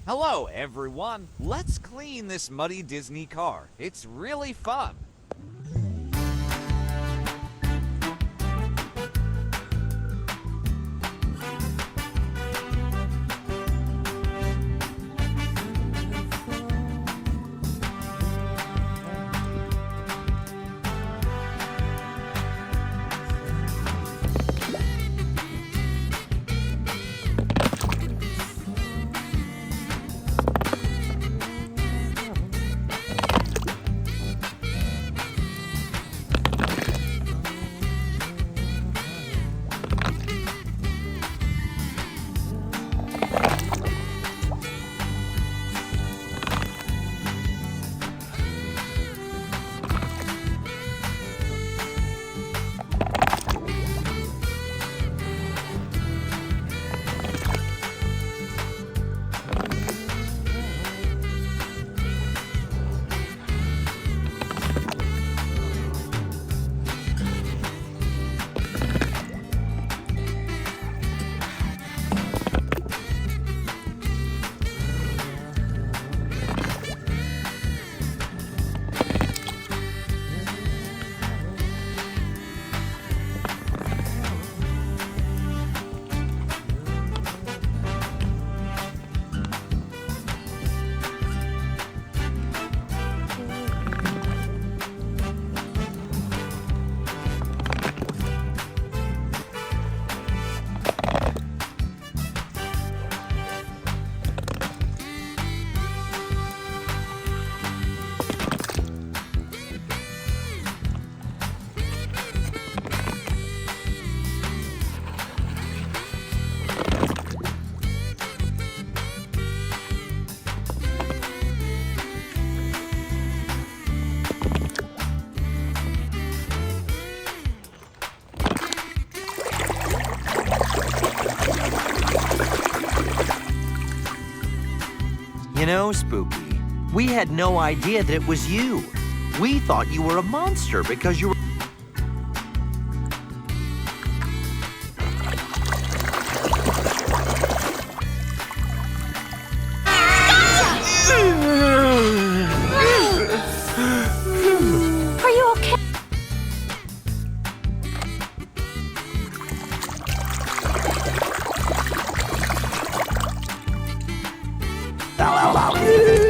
Hello, everyone. Let's clean this muddy Disney car. It's really fun. You know, Spooky, we had no idea that it was you. We thought you were a monster because you were... Are you okay?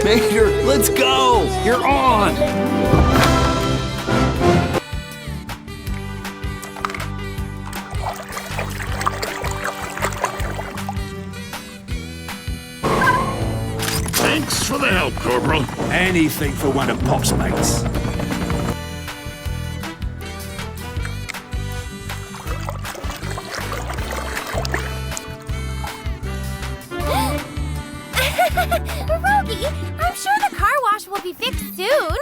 Major, let's go! You're on! Thanks for the help, Corporal. Anything for one of Pop's mates. Rogie, I'm sure the car wash will be fixed soon.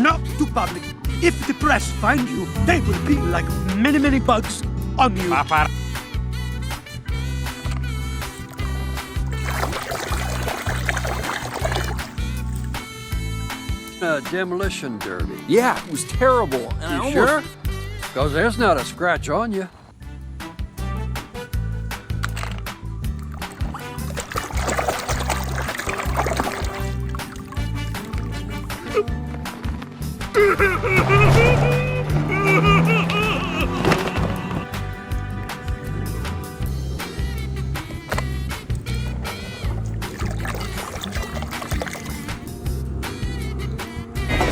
Not to public. If the press find you, they will be like many bugs on you. Papa. Demolition derby. Yeah, it was terrible. And I You almost... sure? Because there's not a scratch on you.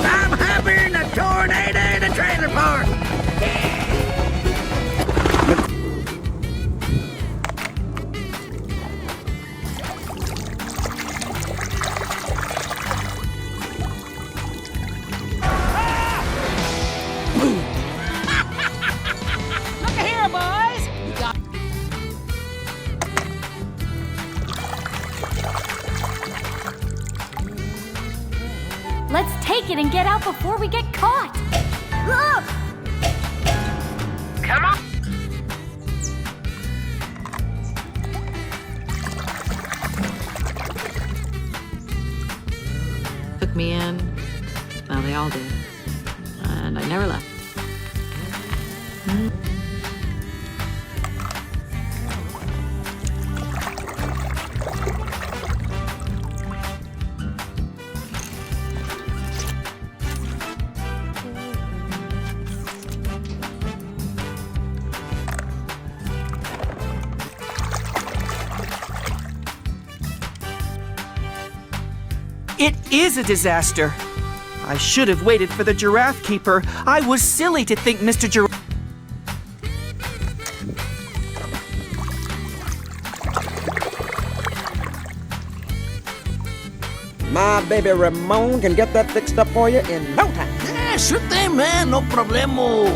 I'm having a tornado in a trailer park. Let's take it and get out before we get caught. Look! Come on! Took me in. Well, they all did. And I never left. It is a disaster. I should have waited for the giraffe keeper. I was silly to think Mr. Giraffe. My baby Ramon can get that fixed up for you in no time. Yeah, sure thing, man. No problemo.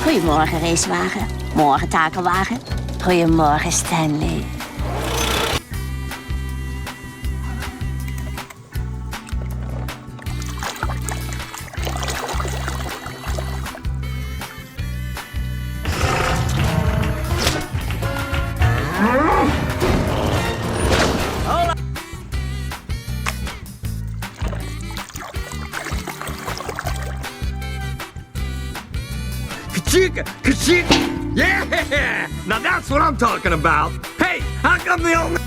Goedemorgen, racewagen. Morgen, takelwagen. Goedemorgen, Stanley. Kachika! Kachika! Yeah! Now that's what I'm talking about. Hey, how come the old...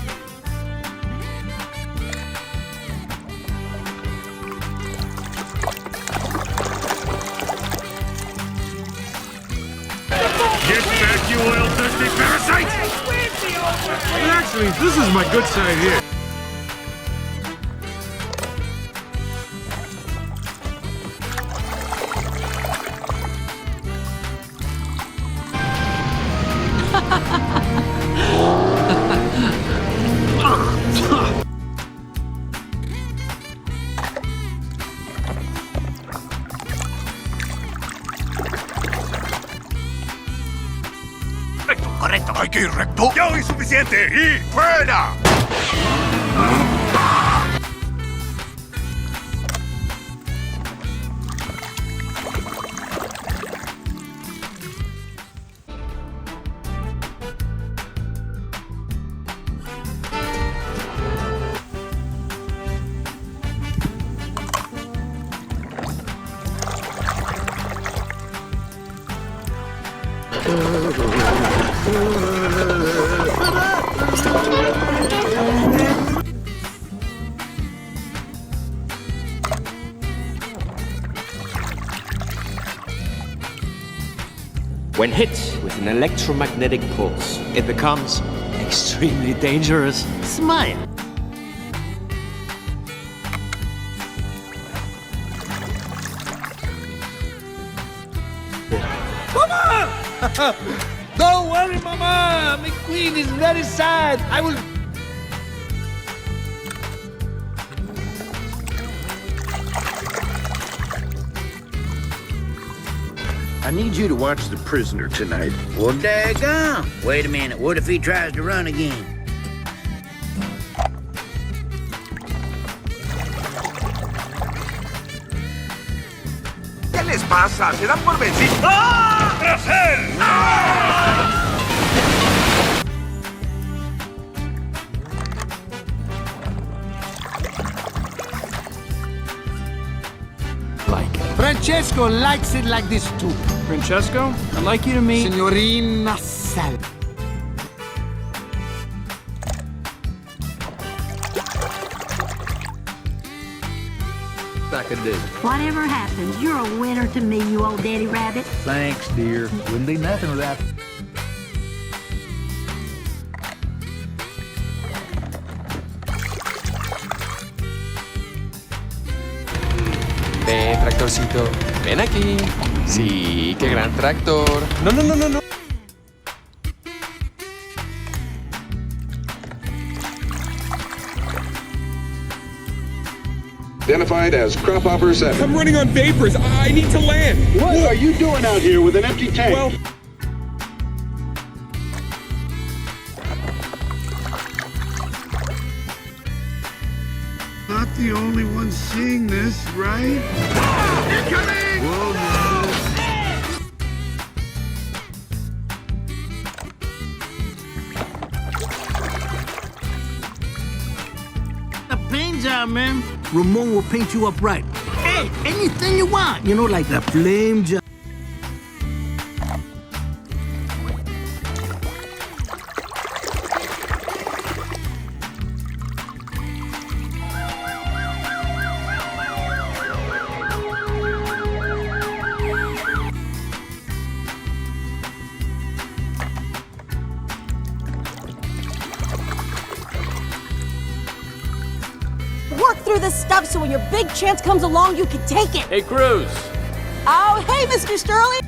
Get back, you oil-thirsty parasites! Actually, this is my good side here. Correcto. Hay que ir recto. Ya oí suficiente. Y fuera. When hit with an electromagnetic pulse, it becomes extremely dangerous. Smile. Mama! Don't worry, Mama! McQueen is very sad. I will... I need you to watch the prisoner tonight. Well, daggone. Wait a minute. What if he tries to run again? ¿Qué les pasa? ¿Se dan por vencidos? ¡Ah! ¡Tras él! ¡Ah! Francesco likes it like this too. Francesco, I'd like you to meet... Signorina Sal. Back a day. Whatever happens, you're a winner to me, you old daddy rabbit. Thanks, dear. Wouldn't be nothing without... Ven, tractorcito. Ven aquí. Sí, qué gran tractor. No, no, no, no, no. Identified as crop hopper 7. I'm running on vapors. I need to land. What are you doing out here with an empty tank? Well... Not the only one seeing this, right? Incoming! Whoa, paint job, man. Ramon will paint you up right. Hey, anything you want. You know, like the flame job. Work through this stuff so when your big chance comes along, you can take it. Hey, Cruz. Oh, hey, Mr. Sterling.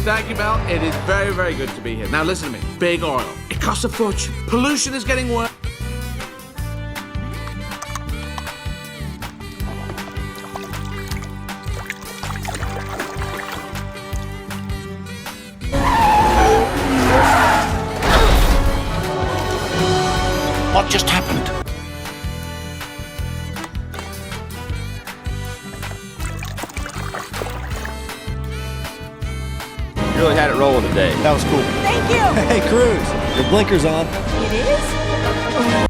Thank you, Mel. It is very, very good to be here. Now listen to me. Big oil. It costs a fortune. Pollution is getting worse. What just happened? You really had it rolling today. That was cool. Thank you. Hey, Cruz, your blinker's on. It is?